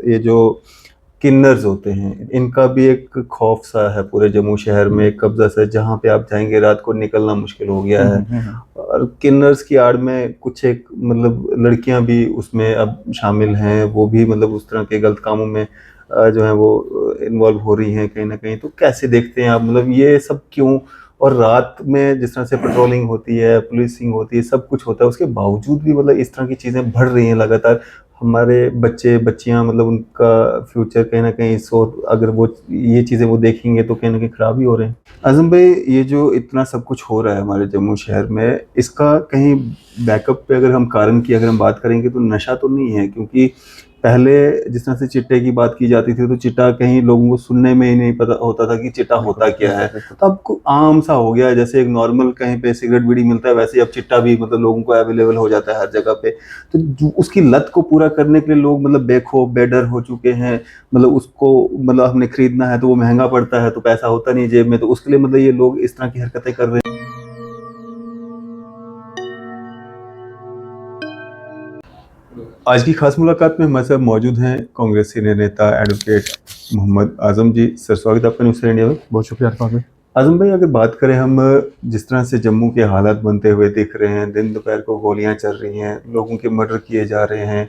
ये जो किन्नर्स होते हैं, इनका भी एक खौफ सा है पूरे जम्मू शहर में, एक कब्जा सा, जहाँ पे आप जाएंगे रात को निकलना मुश्किल हो गया है। और किन्नर्स की आड़ में कुछ एक मतलब लड़कियां भी उसमें अब शामिल हैं, वो भी मतलब उस तरह के गलत कामों में जो है वो इन्वॉल्व हो रही हैं कहीं ना कहीं। तो कैसे देखते हैं आप, मतलब ये सब क्यों? और रात में जिस तरह से पेट्रोलिंग होती है, पुलिसिंग होती है, सब कुछ होता है, उसके बावजूद भी मतलब इस तरह की चीज़ें बढ़ रही हैं लगातार। हमारे बच्चे बच्चियां मतलब उनका फ्यूचर कहीं ना कहीं अगर वो ये चीज़ें वो देखेंगे तो कहीं ना कहीं खराब ही हो रहे हैं। आजम भाई, ये जो इतना सब कुछ हो रहा है हमारे जम्मू शहर में, इसका कहीं बैकअप पे अगर हम कारण की अगर हम बात करेंगे तो नशा तो नहीं है? क्योंकि पहले जिस तरह से चिट्टे की बात की जाती थी तो चिट्टा कहीं लोगों को सुनने में ही नहीं पता होता था कि चिट्टा होता क्या है। तो अब आम सा हो गया है, जैसे एक नॉर्मल कहीं पे सिगरेट बीड़ी मिलता है वैसे ही अब चिट्टा भी मतलब लोगों को अवेलेबल हो जाता है हर जगह पे। तो उसकी लत को पूरा करने के लिए लोग मतलब बेखौफ बेडर हो चुके हैं। मतलब उसको मतलब हमने खरीदना है तो वो महंगा पड़ता है, तो पैसा होता नहीं जेब में, तो उसके लिए मतलब ये लोग इस तरह की हरकतें कर रहे हैं। आज की खास मुलाकात में हमारे साथ मौजूद हैं कांग्रेस सीनियर नेता एडवोकेट मोहम्मद आजम जी। सर, स्वागत है आपका न्यूज़ इंडिया में। बहुत शुक्रिया अरफात भाई। आजम भाई, अगर बात करें हम, जिस तरह से जम्मू के हालात बनते हुए दिख रहे हैं, दिन दोपहर को गोलियां चल रही हैं, लोगों के मर्डर किए जा रहे हैं,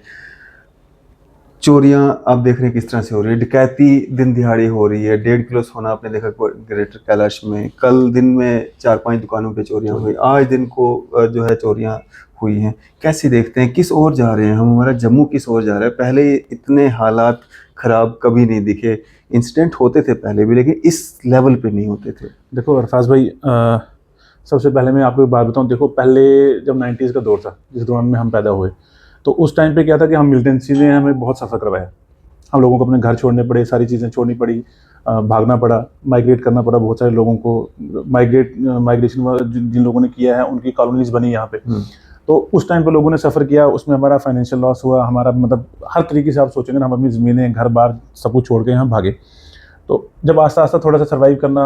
चोरियां आप देख रहे हैं किस तरह से हो रही है, डकैती दिन दिहाड़ी हो रही है, 1.5 किलो सोना आपने देखा ग्रेटर कैलाश में, कल दिन में 4-5 दुकानों पे चोरियां हुई, आज दिन को जो है चोरियां हुई हैं। कैसे देखते हैं, किस ओर जा रहे हैं हम, हमारा जम्मू किस ओर जा रहा है? पहले इतने हालात खराब कभी नहीं दिखे। इंसिडेंट होते थे पहले भी, लेकिन इस लेवल पे नहीं होते थे। देखो अरफाज भाई, सबसे पहले मैं आपको एक बात बताऊं। देखो, पहले जब 90s का दौर था, जिस दौरान में हम पैदा हुए, तो उस टाइम पे क्या था कि हम मिलिटेंसी ने हमें बहुत सफ़र करवाया। हम लोगों को अपने घर छोड़ने पड़े, सारी चीज़ें छोड़नी पड़ी, भागना पड़ा, माइग्रेट करना पड़ा बहुत सारे लोगों को। माइग्रेशन जिन लोगों ने किया है उनकी कॉलोनीज बनी यहाँ पे। तो उस टाइम पे लोगों ने सफ़र किया, उसमें हमारा फाइनेंशियल लॉस हुआ, हमारा मतलब हर तरीके से आप सोचेंगे ना, हम अपनी ज़मीनें घर बार सब कुछ छोड़ के यहाँ भागे। तो जब आस्ता आस्ता थोड़ा सा सर्वाइव करना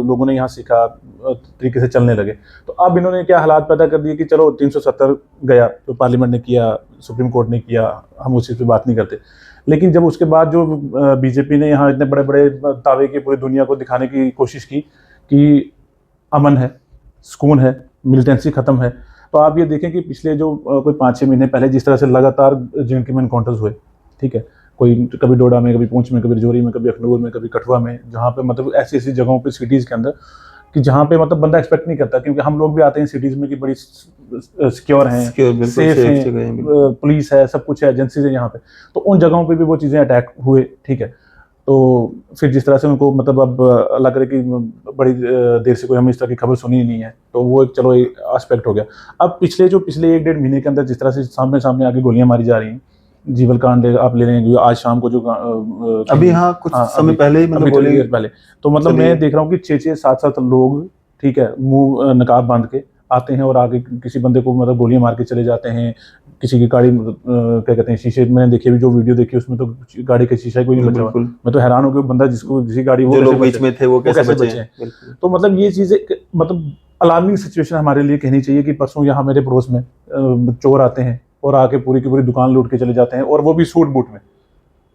लोगों ने यहाँ सीखा, तरीके से चलने लगे, तो अब इन्होंने क्या हालात पैदा कर दिए कि चलो 370 गया, जो पार्लियामेंट ने किया, सुप्रीम कोर्ट ने किया, हम उस चीज़ पे बात नहीं करते। लेकिन जब उसके बाद जो बीजेपी ने यहाँ इतने बड़े बड़े दावे की पूरी दुनिया को दिखाने की कोशिश की कि अमन है, सुकून है, मिलिटेंसी ख़त्म है, तो आप ये देखें कि पिछले जो कोई 5-6 महीने पहले जिस तरह से लगातार जिनके में इनकाउंटर्स हुए, ठीक है, कोई कभी डोडा में, कभी पुंछ में, कभी राजौरी में, कभी अखनूर में, कभी कठुआ में, जहाँ पे मतलब ऐसी ऐसी जगहों पे सिटीज़ के अंदर कि जहाँ पे मतलब बंदा एक्सपेक्ट नहीं करता, क्योंकि हम लोग भी आते हैं सिटीज़ में कि बड़ी सिक्योर हैं, बिल्कुल सेफ सेफ हैं, जगह है, बिल्कुल। पुलिस है, सब कुछ है, एजेंसीज है यहाँ पे। तो उन जगहों पे भी वो चीज़ें अटैक हुए, ठीक है। तो फिर जिस तरह से उनको मतलब अब अल्लाह करे कि बड़ी देर से कोई हमें इस तरह की खबर सुनी ही नहीं है, तो वो एक चलो एक एस्पेक्ट हो गया। अब पिछले 1-1.5 महीने के अंदर जिस तरह से सामने सामने आके गोलियां मारी जा रही हैं, जीवल कांड आप ले लेंगे, आज शाम को जो अभी हाँ, कुछ समय पहले ही मतलब अभी थोड़ी गोली देर पहले, तो मतलब मैं देख रहा हूँ कि 6-6, 7-7 लोग, ठीक है, मुंह नकाब बांध के आते हैं और आगे किसी बंदे को मतलब गोलियां मार के चले जाते हैं। किसी की गाड़ी क्या कहते हैं, शीशे, मैंने देखी अभी जो वीडियो देखी उसमें तो गाड़ी का शीशा ही कोई नहीं बचा हुआ। बिल्कुल। मैं तो हैरान हो गया, बंदा जिसको जिसकी गाड़ी वो जो कैसे लोग बीच बचे, में थे वो कैसे बचे हैं। हैं, बिल्कुल। तो मतलब ये चीज़ें मतलब अलार्मिंग सिचुएशन हमारे लिए कहनी चाहिए कि परसों यहाँ मेरे पड़ोस में चोर आते हैं और आके पूरी की पूरी दुकान लूट के चले जाते हैं, और वो भी सूट बूट में,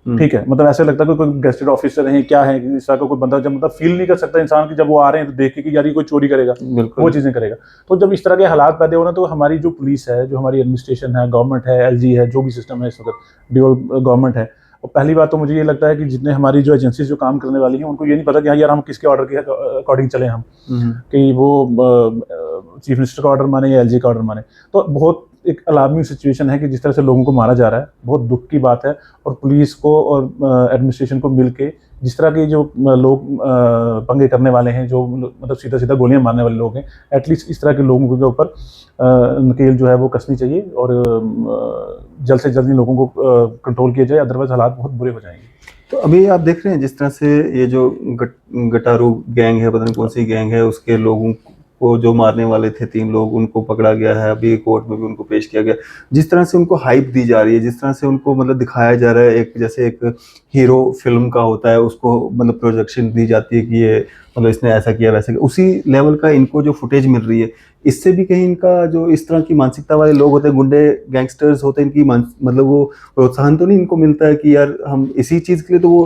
ठीक है। मतलब ऐसा लगता है कि कोई गेस्टेड ऑफिसर है, क्या है, इस तरह का कोई बंदा जब मतलब फील नहीं कर सकता इंसान की, जब वो आ रहे हैं तो देख के कि यार ये कोई चोरी करेगा, वो चीज़ें करेगा। तो जब इस तरह के हालात पैदा हो ना, तो हमारी जो पुलिस है, जो हमारी एडमिनिस्ट्रेशन है, गवर्नमेंट है, एलजी है, जो भी सिस्टम है इस वक्त, ड्यूअल गवर्नमेंट है। और पहली बात तो मुझे ये लगता है कि जितने हमारी जो एजेंसीज जो काम करने वाली हैं, उनको ये नहीं पता कि हाँ यार हम किसके ऑर्डर के अकॉर्डिंग चले हम, कि वो चीफ मिनिस्टर का ऑर्डर माने या एलजी का ऑर्डर माने। तो बहुत एक अलार्मिंग सिचुएशन है कि जिस तरह से लोगों को मारा जा रहा है, बहुत दुख की बात है। और पुलिस को और एडमिनिस्ट्रेशन को मिलके जिस तरह के जो लोग पंगे करने वाले हैं, जो मतलब सीधा सीधा गोलियां मारने वाले लोग हैं, एटलीस्ट इस तरह के लोगों के ऊपर नकेल जो है वो कसनी चाहिए, और जल्द से जल्द इन लोगों को कंट्रोल किया जाए, अदरवाइज हालात बहुत बुरे हो जाएंगे। तो अभी आप देख रहे हैं जिस तरह से ये जो गटारू गैंग है, पता नहीं कौन सी गैंग है, उसके लोगों वो जो मारने वाले थे 3 लोग, उनको पकड़ा गया है, अभी कोर्ट में भी उनको पेश किया गया। जिस तरह से उनको हाइप दी जा रही है, जिस तरह से उनको मतलब दिखाया जा रहा है, एक जैसे एक हीरो फिल्म का होता है, उसको मतलब प्रोजेक्शन दी जाती है कि ये मतलब इसने ऐसा किया वैसा किया, उसी लेवल का इनको जो फुटेज मिल रही है, इससे भी कहीं इनका जो इस तरह की मानसिकता वाले लोग होते हैं, गुंडे गैंगस्टर्स होते हैं, इनकी मतलब वो प्रोत्साहन तो नहीं इनको मिलता है कि यार हम इसी चीज के लिए तो वो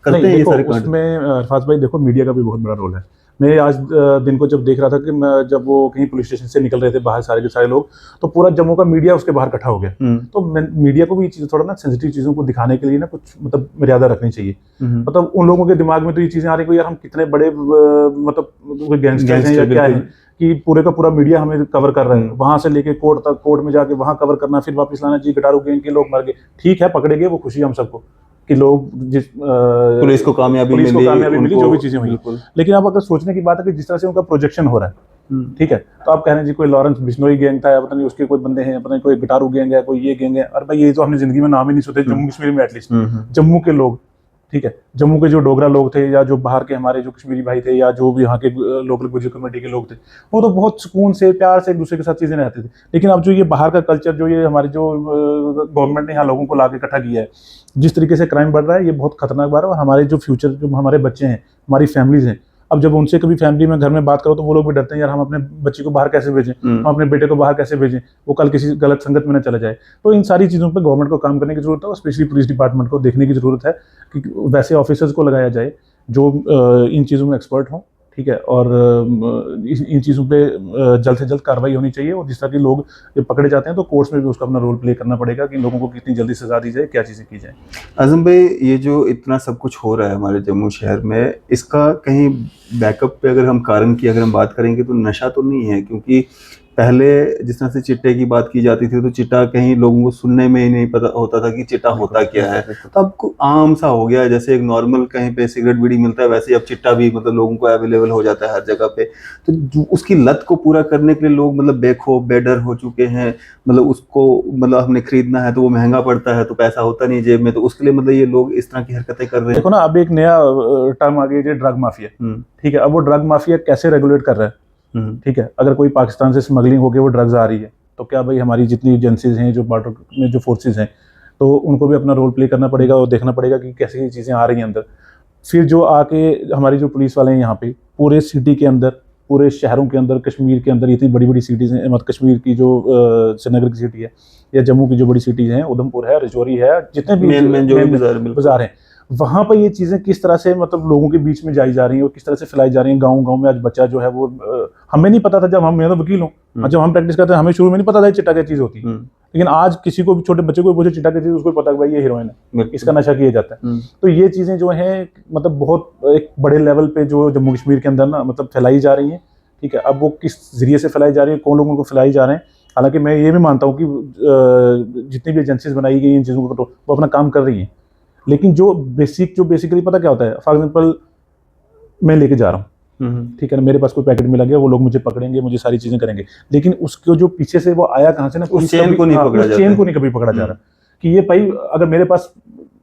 करते नहीं हैं ये देखो सारे कांड। उसमें अरफाज भाई देखो मीडिया का भी बहुत बड़ा रोल है। मैं आज दिन को जब देख रहा था कि जब वो कहीं पुलिस स्टेशन से निकल रहे थे बाहर सारे के सारे लोग, तो पूरा जम्मू का मीडिया उसके बाहर इकट्ठा हो गया। तो मीडिया को भी ये चीज़ थोड़ा ना सेंसिटिव चीज़ों को दिखाने के लिए ना कुछ मतलब मर्यादा रखनी चाहिए। मतलब उन लोगों के दिमाग में तो ये चीज़ें आ रही है यार हम कितने बड़े मतलब गैंगस्टर्स हैं या क्या है कि पूरे का पूरा मीडिया हमें कवर कर रहा है, वहां से लेके कोर्ट तक, कोर्ट में जाके वहां कवर करना, फिर वापस लाना, जी गटारू गैंग के लोग मर गए, ठीक है पकड़े गए, वो खुशी हम सबको कि लोग जिस पुलिस को कामयाबी मिली जो भी चीजें हुई। बिल्कुल। लेकिन अब अगर सोचने की बात है कि जिस तरह से उनका प्रोजेक्शन हो रहा है, ठीक है, तो आप कह रहे हैं जी कोई लॉरेंस बिश्नोई गैंग था, पता नहीं उसके कोई बंदे हैं, पता नहीं कोई गिटारू गैंग है, कोई ये गैंग है। अरे भाई ये तो हमने जिंदगी में नाम ही नहीं सुने जम्मू कश्मीर में, एटलीस्ट जम्मू के लोग, ठीक है, जम्मू के जो डोगरा लोग थे या जो बाहर के हमारे जो कश्मीरी भाई थे या जो भी यहाँ के लोकल गुजर कम्युनिटी के लोग थे, वो तो बहुत सुकून से प्यार से एक दूसरे के साथ चीजें रहते थे। लेकिन अब जो ये बाहर का कल्चर, जो ये हमारी जो गवर्नमेंट ने यहाँ लोगों को लाके इकट्ठा किया है, जिस तरीके से क्राइम बढ़ रहा है, ये बहुत खतरनाक बात है। और हमारे जो फ्यूचर, जो हमारे बच्चे हैं, हमारी फैमिलीज हैं, अब जब उनसे कभी फैमिली में घर में बात करो तो वो लोग भी डरते हैं यार हम अपने बच्चे को बाहर कैसे भेजें, हम अपने बेटे को बाहर कैसे भेजें, वो कल किसी गलत संगत में न चला जाए। तो इन सारी चीज़ों पे गवर्नमेंट को काम करने की जरूरत है और स्पेशली पुलिस डिपार्टमेंट को देखने की जरूरत है कि वैसे ऑफिसर्स को लगाया जाए जो इन चीज़ों में एक्सपर्ट हों, ठीक है, और इन चीज़ों पे जल्द से जल्द कार्रवाई होनी चाहिए। और जिस तरह के लोग जब पकड़े जाते हैं तो कोर्ट्स में भी उसका अपना रोल प्ले करना पड़ेगा कि इन लोगों को कितनी जल्दी सजा दी जाए, क्या चीज़ें की जाए। आजम भाई, ये जो इतना सब कुछ हो रहा है हमारे जम्मू शहर में, इसका कहीं बैकअप पे अगर हम कारण की अगर हम बात करेंगे तो नशा तो नहीं है, क्योंकि पहले जिस तरह से चिट्टे की बात की जाती थी तो चिट्टा कहीं लोगों को सुनने में ही नहीं पता होता था कि चिट्टा होता क्या है। तो अब आम सा हो गया है, जैसे एक नॉर्मल कहीं पे सिगरेट बीड़ी मिलता है वैसे ही अब चिट्टा भी मतलब लोगों को अवेलेबल हो जाता है हर जगह पे। तो उसकी लत को पूरा करने के लिए लोग मतलब बेखौफ बेडर हो चुके हैं। मतलब उसको मतलब हमने खरीदना है तो वो महंगा पड़ता है, तो पैसा होता नहीं जेब में, तो उसके लिए मतलब ये लोग इस तरह की हरकतें कर रहे हैं। देखो ना, अब एक नया टर्म आ गया है ड्रग माफिया, ठीक है। अब वो ड्रग माफिया कैसे रेगुलेट कर रहा है, ठीक है। अगर कोई पाकिस्तान से स्मगलिंग होकर वो ड्रग्स आ रही है तो क्या भाई हमारी जितनी एजेंसीज हैं, जो बॉर्डर में जो फोर्सेज हैं, तो उनको भी अपना रोल प्ले करना पड़ेगा और देखना पड़ेगा कि कैसे ये चीज़ें आ रही हैं अंदर। फिर जो आके हमारी जो पुलिस वाले हैं यहाँ पे पूरे सिटी के अंदर, पूरे शहरों के अंदर, कश्मीर के अंदर इतनी बड़ी बड़ी सिटीज़ हैं, मतलब कश्मीर की जो श्रीनगर की सिटी है या जम्मू की जो बड़ी सिटीज़ हैं, उधमपुर है, रजौरी है, जितने भी मेन जो भी बाजार हैं, वहाँ पर ये चीज़ें किस तरह से मतलब लोगों के बीच में जाई जा रही हैं और किस तरह से फैलाई जा रही हैं। गाँव में आज बच्चा जो है वो हमें नहीं पता था, जब मैं तो वकील हूँ, जब हम प्रैक्टिस करते हैं हमें शुरू में नहीं पता था चिट्टा क्या चीज़ होती है। लेकिन आज किसी को भी, छोटे बच्चे को पूछे चिट्टा क्या चीज़, उसको पता है भाई ये हीरोइन है, इसका नशा किया जाता है। तो ये चीज़ें जो हैं मतलब बहुत एक बड़े लेवल पे जो जम्मू कश्मीर के अंदर ना मतलब फैलाई जा रही हैं, ठीक है। अब वो किस जरिए से फैलाई जा रही है, कौन लोगों को फैलाई जा रहे हैं, हालांकि मैं ये भी मानता हूँ कि जितनी भी एजेंसीज बनाई गई इन चीज़ों को वो अपना काम कर रही हैं। लेकिन जो बेसिकली पता क्या होता है, फॉर एग्जाम्पल मैं लेके जा रहा हूँ, ठीक है ना, मेरे पास कोई पैकेट मिला गया, वो लोग मुझे पकड़ेंगे, मुझे सारी चीजें करेंगे, लेकिन उसको जो पीछे से वो आया कहाँ से ना, उस चेन को नहीं कभी पकड़ा जा रहा कि ये भाई अगर मेरे पास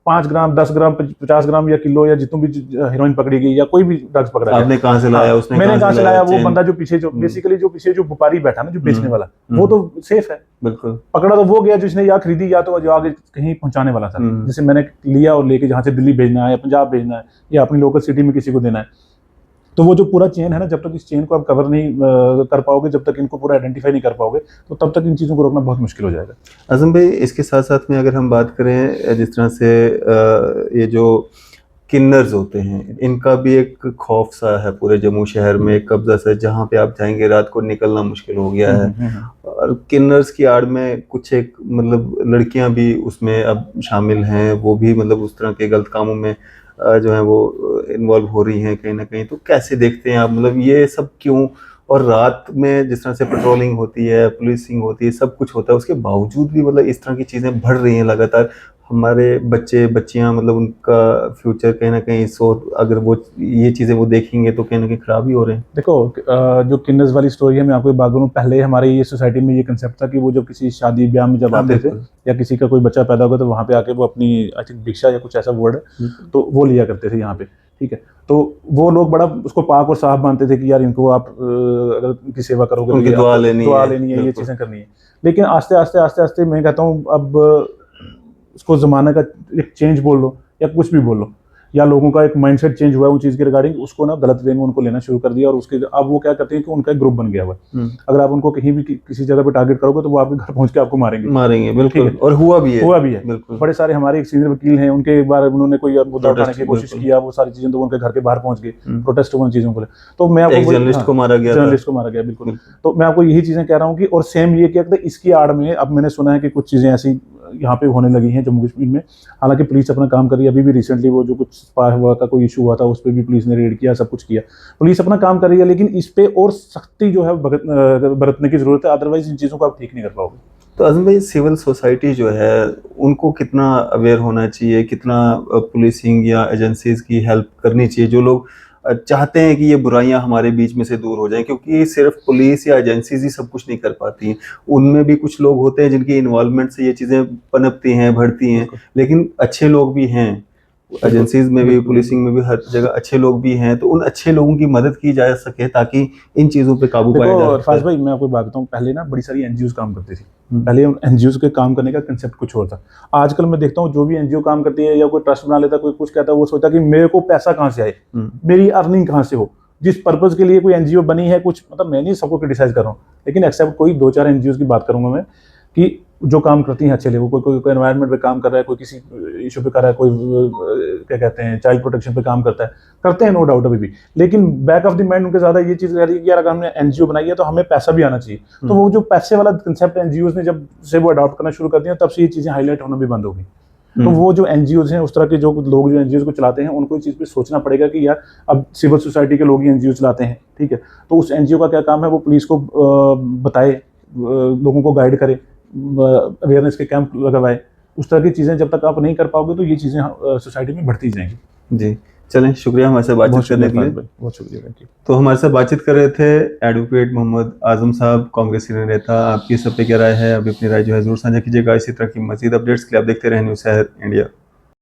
5 ग्राम 10 ग्राम 50 ग्राम या किलो या जितनी भी हीरोइन पकड़ी गई या कोई भी ड्रग्स पकड़ा गया, आपने कहाँ से लाया, उसने मैंने कहाँ से लाया, वो बंदा जो पीछे जो बेसिकली जो पीछे जो व्यापारी बैठा ना, जो बेचने वाला, वो तो सेफ है, बिल्कुल। पकड़ा तो वो गया जिसने या खरीदी या तो जो आगे कहीं पहुंचाने वाला था। जैसे मैंने लिया और लेके जहाँ से दिल्ली भेजना है या पंजाब भेजना है या अपनी लोकल सिटी में किसी को देना है, तो वो जो पूरा चेन है ना, जब तक इस चेन को आप कवर नहीं कर पाओगे, जब तक इनको पूरा आइडेंटिफाई नहीं कर पाओगे, तो तब तक इन चीज़ों को रोकना बहुत मुश्किल हो जाएगा। आजम भाई, इसके साथ साथ में अगर हम बात करें जिस तरह से ये जो किन्नर्स होते हैं, इनका भी एक खौफ सा है पूरे जम्मू शहर में, एक कब्जा सा, जहाँ पे आप जाएंगे रात को निकलना मुश्किल हो गया है। और किन्नर्स की आड़ में कुछ एक मतलब लड़कियां भी उसमें अब शामिल हैं, वो भी मतलब उस तरह के गलत कामों में जो है वो इन्वॉल्व हो रही हैं कहीं ना कहीं। तो कैसे देखते हैं आप, मतलब ये सब क्यों? और रात में जिस तरह से पेट्रोलिंग होती है, पुलिसिंग होती है, सब कुछ होता है, उसके बावजूद भी मतलब इस तरह की चीज़ें बढ़ रही हैं लगातार। हमारे बच्चे बच्चियां मतलब उनका फ्यूचर कहीं ना कहीं अगर वो ये चीज़ें वो देखेंगे तो कहीं ना कहीं खराब ही हो रहे हैं। देखो जो किन्नर्स वाली स्टोरी है, मैं आपको एक बात बोलूं, पहले हमारे ये सोसाइटी में ये कंसेप्ट था कि वो जब किसी शादी ब्याह में जब आते थे या किसी का कोई बच्चा पैदा होगा तो वहाँ पे आके वो अपनी आई थिंक भिक्षा या कुछ ऐसा वर्ड है, तो वो लिया करते थे यहाँ पे, ठीक है। तो वो लोग बड़ा उसको पाक और साफ मानते थे कि यार इनको आप अगर इनकी सेवा करोगे उनकी तो दुआ लेनी है, ये बिल्कुल। चीज़ें करनी है। लेकिन आस्ते आस्ते आस्ते आस्ते मैं कहता हूँ अब उसको ज़माने का एक चेंज बोल लो या कुछ भी बोल लो, या लोगों का एक माइंडसेट चेंज हुआ है उस चीज़ के रिगार्डिंग, उसको ना गलत वे में उनको लेना शुरू कर दिया, और उसके अब वो क्या करते हैं कि उनका एक ग्रुप बन गया हुआ है। अगर आप उनको कहीं भी किसी जगह पे टारगेट करोगे तो वो आपके घर पहुंच के आपको मारेंगे। बिल्कुल। ठीक है, और हुआ भी है बिल्कुल। बड़े सारे हमारे एक सीनियर वकील हैं, उनके एक बार उन्होंने कोई मुद्दा उठाने की कोशिश किया, वो सारी चीजें तो उनके घर के बाहर पहुंच गई, प्रोटेस्ट हुआ चीजों को। तो मैं आपको एक जर्नलिस्ट को मारा गया, जर्नलिस्ट को मारा गया, बिल्कुल। तो मैं आपको यही चीजें कह रहा हूँ कि और सेम ये क्या इसकी आड़ में अब मैंने सुना है कि कुछ चीजें ऐसी यहाँ पे होने लगी हैं जम्मू कश्मीर में। हालांकि पुलिस अपना काम कर रही है, अभी भी रिसेंटली वो जो कुछ स्पाई हुआ था, कोई इशू हुआ था, उस पर भी पुलिस ने रेड किया, सब कुछ किया, पुलिस अपना काम कर रही है, लेकिन इस पे और सख्ती जो है बरतने की जरूरत है, अदरवाइज इन चीजों को आप ठीक नहीं कर पाओगे। तो आज़म भाई, सिविल सोसाइटी जो है उनको कितना अवेयर होना चाहिए, कितना पुलिसिंग या एजेंसीज की हेल्प करनी चाहिए, जो लोग चाहते हैं कि ये बुराइयां हमारे बीच में से दूर हो जाएं, क्योंकि सिर्फ पुलिस या एजेंसीज ही सब कुछ नहीं कर पाती हैं, उनमें भी कुछ लोग होते हैं जिनकी इन्वॉल्वमेंट से ये चीज़ें पनपती हैं, बढ़ती हैं, लेकिन अच्छे लोग भी हैं एजेंसीज में भी, पुलिसिंग में भी, हर जगह अच्छे लोग भी हैं। तो उन अच्छे लोगों की मदद की जा सके ताकि इन चीज़ों पे काबू पाया जा सके। फाज भाई, मैं आपको बात बताऊं, पहले ना बड़ी सारी एनजीओ काम करती थी, पहले एनजीओ के काम करने का कंसेप्ट कुछ और था। आजकल मैं देखता हूँ जो भी एनजीओ काम करती है या कोई ट्रस्ट बना लेता, कोई कुछ कहता है, वो सोचता कि मेरे को पैसा कहाँ से आए, मेरी अर्निंग कहाँ से हो। जिस पर्पज के लिए कोई एनजीओ बनी है, कुछ मतलब मैं नहीं सबको क्रिटिसाइज कर रहा हूँ, लेकिन एक्सेप्ट कोई 2-4 एनजीओ की बात करूंगा मैं, कि जो काम करती हैं अच्छे लेवल, कोई एनवायरनमेंट पे काम कर रहा है, कोई किसी इशू पे कर रहा है, कोई क्या कहते हैं चाइल्ड प्रोटेक्शन पे काम करते हैं, नो डाउट अभी भी। लेकिन बैक ऑफ द माइंड उनके ज्यादा ये चीज रह रही है कि यार अगर हमने एनजीओ बनाई है तो हमें पैसा भी आना चाहिए। तो वो जो पैसे वाला कंसेप्ट एनजीओ ने जब से वो अडॉप्ट करना शुरू कर दिया, तब से ये चीजें हाईलाइट होना भी बंद हो गई। तो वो जो एनजीओ हैं, उस तरह के जो लोग जो एनजीओ को चलाते हैं, उनको इस चीज पे सोचना पड़ेगा कि यार अब सिविल सोसाइटी के लोग ही एनजीओ चलाते हैं, ठीक है, तो उस एनजीओ का क्या काम है, वो पुलिस को बताए, लोगों को गाइड करे, अवेयरनेस के कैंप लगवाए। उस तरह की चीज़ें जब तक आप नहीं कर पाओगे तो ये चीज़ें सोसाइटी में बढ़ती जाएंगी। जी, चलें, शुक्रिया हमारे साथ बातचीत करने के लिए। बहुत शुक्रिया, थैंक यू। तो हमारे साथ बातचीत कर रहे थे एडवोकेट मोहम्मद आजम साहब, कांग्रेस सीनियर नेता। आपकी सब पे क्या राय है, अभी अपनी राय जो है जरूर साझा कीजिएगा। इसी तरह की मजीद अपडेट्स के लिए आप देखते रहें न्यूज़ शहर इंडिया।